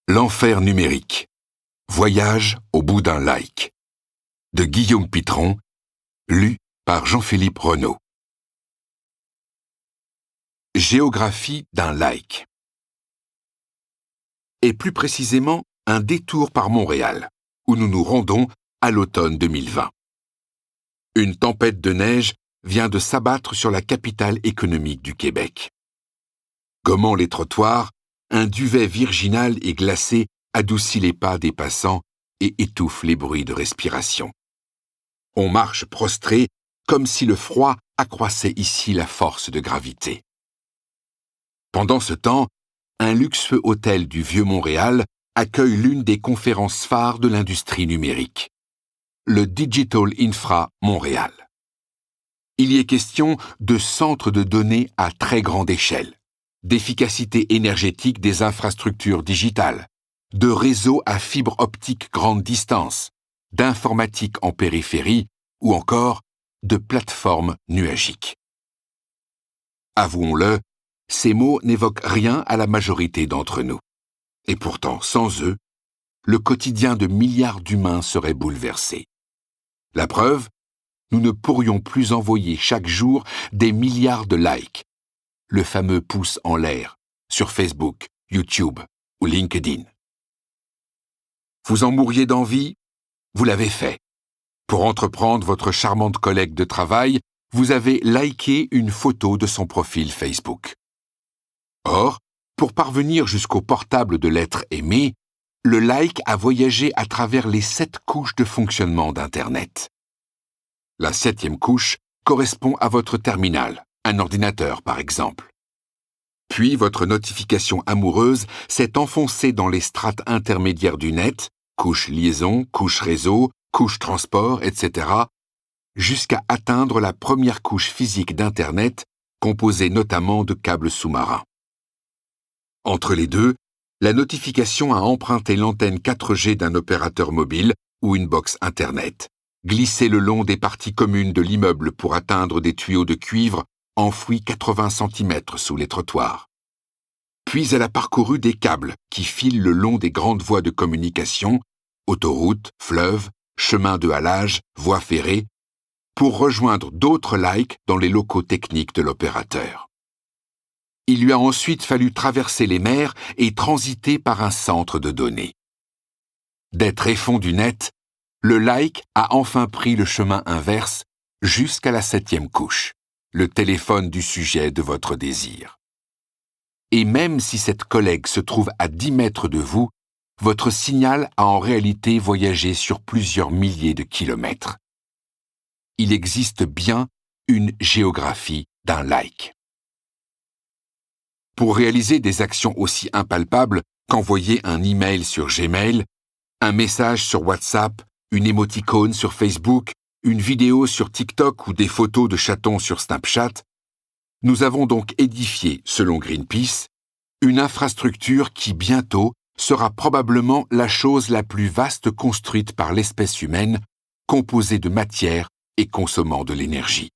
L'enfer numérique. Voyage au bout d'un like. De Guillaume Pitron, lu par Jean-Philippe Renaud. Géographie d'un like. Et plus précisément, un détour par Montréal, où nous nous rendons à l'automne 2020. Une tempête de neige vient de s'abattre sur la capitale économique du Québec. Gommant les trottoirs, un duvet virginal et glacé adoucit les pas des passants et étouffe les bruits de respiration. On marche prostré comme si le froid accroissait ici la force de gravité. Pendant ce temps, un luxueux hôtel du Vieux-Montréal accueille l'une des conférences phares de l'industrie numérique, le Digital Infra Montréal. Il y est question de centres de données à très grande échelle, d'efficacité énergétique des infrastructures digitales, de réseaux à fibre optique grande distance, d'informatique en périphérie ou encore de plateformes nuagiques. Avouons-le, ces mots n'évoquent rien à la majorité d'entre nous. Et pourtant, sans eux, le quotidien de milliards d'humains serait bouleversé. La preuve, nous ne pourrions plus envoyer chaque jour des milliards de likes, le fameux pouce en l'air, sur Facebook, YouTube ou LinkedIn. Vous en mourriez d'envie? Vous l'avez fait. Pour entreprendre votre charmante collègue de travail, vous avez liké une photo de son profil Facebook. Or, pour parvenir jusqu'au portable de l'être aimé, le like a voyagé à travers les 7 couches de fonctionnement d'Internet. La 7e couche correspond à votre terminal, un ordinateur par exemple. Puis votre notification amoureuse s'est enfoncée dans les strates intermédiaires du net, couche liaison, couche réseau, couche transport, etc., jusqu'à atteindre la première couche physique d'Internet, composée notamment de câbles sous-marins. Entre les deux, la notification a emprunté l'antenne 4G d'un opérateur mobile ou une box Internet, glissé le long des parties communes de l'immeuble pour atteindre des tuyaux de cuivre enfouis 80 cm sous les trottoirs. Puis elle a parcouru des câbles qui filent le long des grandes voies de communication, autoroutes, fleuves, chemins de halage, voies ferrées, pour rejoindre d'autres likes dans les locaux techniques de l'opérateur. Il lui a ensuite fallu traverser les mers et transiter par un centre de données. Des tréfonds du net, le like a enfin pris le chemin inverse jusqu'à la 7e couche, le téléphone du sujet de votre désir. Et même si cette collègue se trouve à 10 mètres de vous, votre signal a en réalité voyagé sur plusieurs milliers de kilomètres. Il existe bien une géographie d'un like. Pour réaliser des actions aussi impalpables qu'envoyer un email sur Gmail, un message sur WhatsApp, une émoticône sur Facebook, une vidéo sur TikTok ou des photos de chatons sur Snapchat, nous avons donc édifié, selon Greenpeace, une infrastructure qui bientôt sera probablement la chose la plus vaste construite par l'espèce humaine, composée de matière et consommant de l'énergie.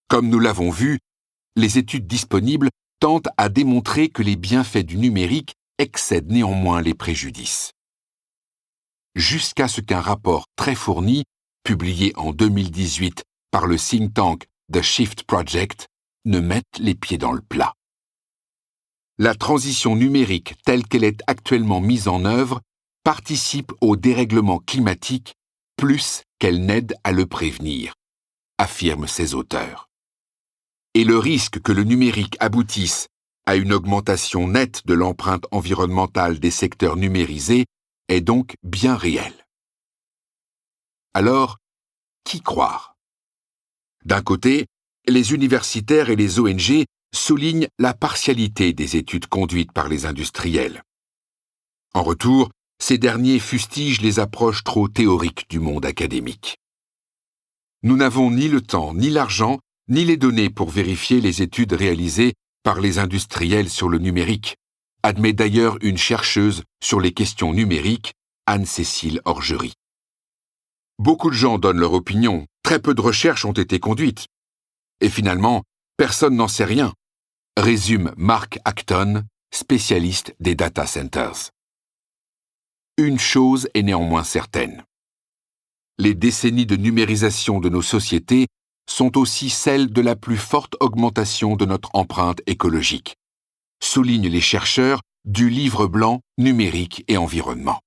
Comme nous l'avons vu, les études disponibles tentent à démontrer que les bienfaits du numérique excèdent néanmoins les préjudices. Jusqu'à ce qu'un rapport très fourni, publié en 2018 par le think tank The Shift Project, ne mette les pieds dans le plat. La transition numérique telle qu'elle est actuellement mise en œuvre participe au dérèglement climatique plus qu'elle n'aide à le prévenir, affirment ces auteurs. Et le risque que le numérique aboutisse à une augmentation nette de l'empreinte environnementale des secteurs numérisés est donc bien réel. Alors, qui croire? D'un côté, les universitaires et les ONG soulignent la partialité des études conduites par les industriels. En retour, ces derniers fustigent les approches trop théoriques du monde académique. Nous n'avons ni le temps, ni l'argent, ni les données pour vérifier les études réalisées par les industriels sur le numérique, admet d'ailleurs une chercheuse sur les questions numériques, Anne-Cécile Orgery. Beaucoup de gens donnent leur opinion, très peu de recherches ont été conduites. Et finalement, personne n'en sait rien, résume Mark Acton, spécialiste des data centers. Une chose est néanmoins certaine. Les décennies de numérisation de nos sociétés sont aussi celles de la plus forte augmentation de notre empreinte écologique, soulignent les chercheurs du Livre blanc numérique et environnement.